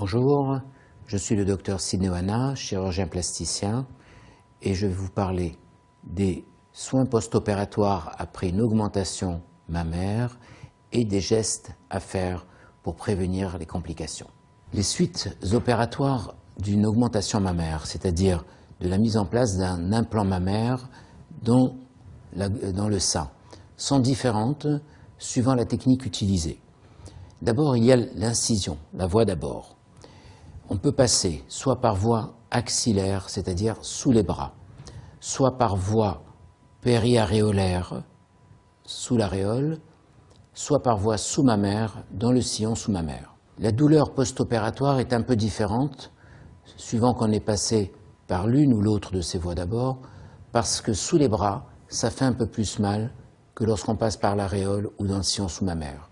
Bonjour, je suis le docteur Sidney Oana, chirurgien plasticien, et je vais vous parler des soins post-opératoires après une augmentation mammaire et des gestes à faire pour prévenir les complications. Les suites opératoires d'une augmentation mammaire, c'est-à-dire de la mise en place d'un implant mammaire dans le sein, sont différentes suivant la technique utilisée. D'abord, il y a l'incision, la voie d'abord. On peut passer soit par voie axillaire, c'est-à-dire sous les bras, soit par voie périaréolaire, sous l'aréole, soit par voie sous-mammaire, dans le sillon sous-mammaire. La douleur post-opératoire est un peu différente, suivant qu'on est passé par l'une ou l'autre de ces voies d'abord, parce que sous les bras, ça fait un peu plus mal que lorsqu'on passe par l'aréole ou dans le sillon sous-mammaire.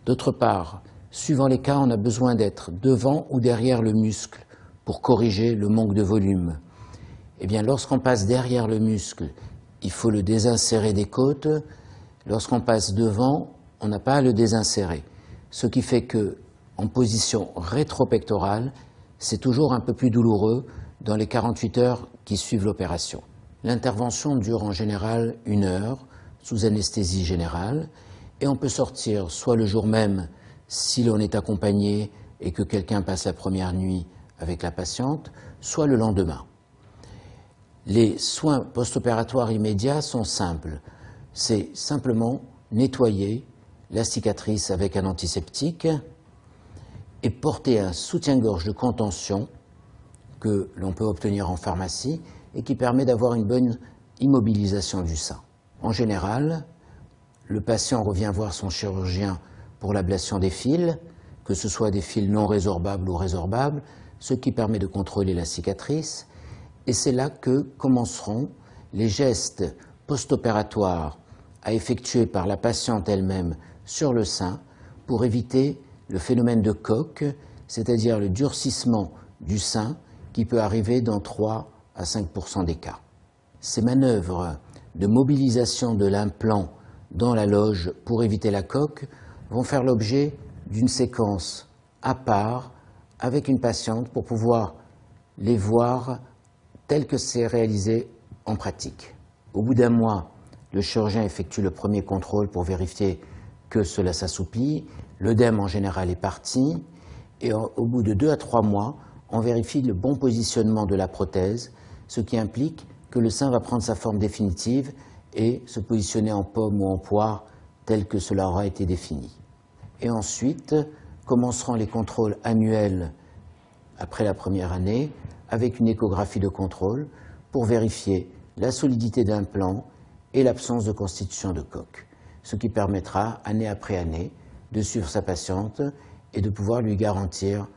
D'autre part, suivant les cas, on a besoin d'être devant ou derrière le muscle pour corriger le manque de volume. Eh bien, lorsqu'on passe derrière le muscle, il faut le désinsérer des côtes. Lorsqu'on passe devant, on n'a pas à le désinsérer. Ce qui fait que, en position rétropectorale, c'est toujours un peu plus douloureux dans les 48 heures qui suivent l'opération. L'intervention dure en général 1 heure, sous anesthésie générale, et on peut sortir soit le jour même si l'on est accompagné et que quelqu'un passe la première nuit avec la patiente, soit le lendemain. Les soins post-opératoires immédiats sont simples. C'est simplement nettoyer la cicatrice avec un antiseptique et porter un soutien-gorge de contention que l'on peut obtenir en pharmacie et qui permet d'avoir une bonne immobilisation du sein. En général, le patient revient voir son chirurgien pour l'ablation des fils, que ce soit des fils non résorbables ou résorbables, ce qui permet de contrôler la cicatrice. Et c'est là que commenceront les gestes post-opératoires à effectuer par la patiente elle-même sur le sein pour éviter le phénomène de coque, c'est-à-dire le durcissement du sein qui peut arriver dans 3 à 5% des cas. Ces manœuvres de mobilisation de l'implant dans la loge pour éviter la coque vont faire l'objet d'une séquence à part avec une patiente pour pouvoir les voir tel que c'est réalisé en pratique. Au bout d'1 mois, le chirurgien effectue le premier contrôle pour vérifier que cela s'assouplit. L'œdème en général est parti et au bout de 2 à 3 mois, on vérifie le bon positionnement de la prothèse, ce qui implique que le sein va prendre sa forme définitive et se positionner en pomme ou en poire tel que cela aura été défini. Et ensuite commenceront les contrôles annuels après la première année avec une échographie de contrôle pour vérifier la solidité d'un l'implant et l'absence de constitution de coque, ce qui permettra année après année de suivre sa patiente et de pouvoir lui garantir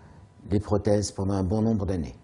les prothèses pendant un bon nombre d'années.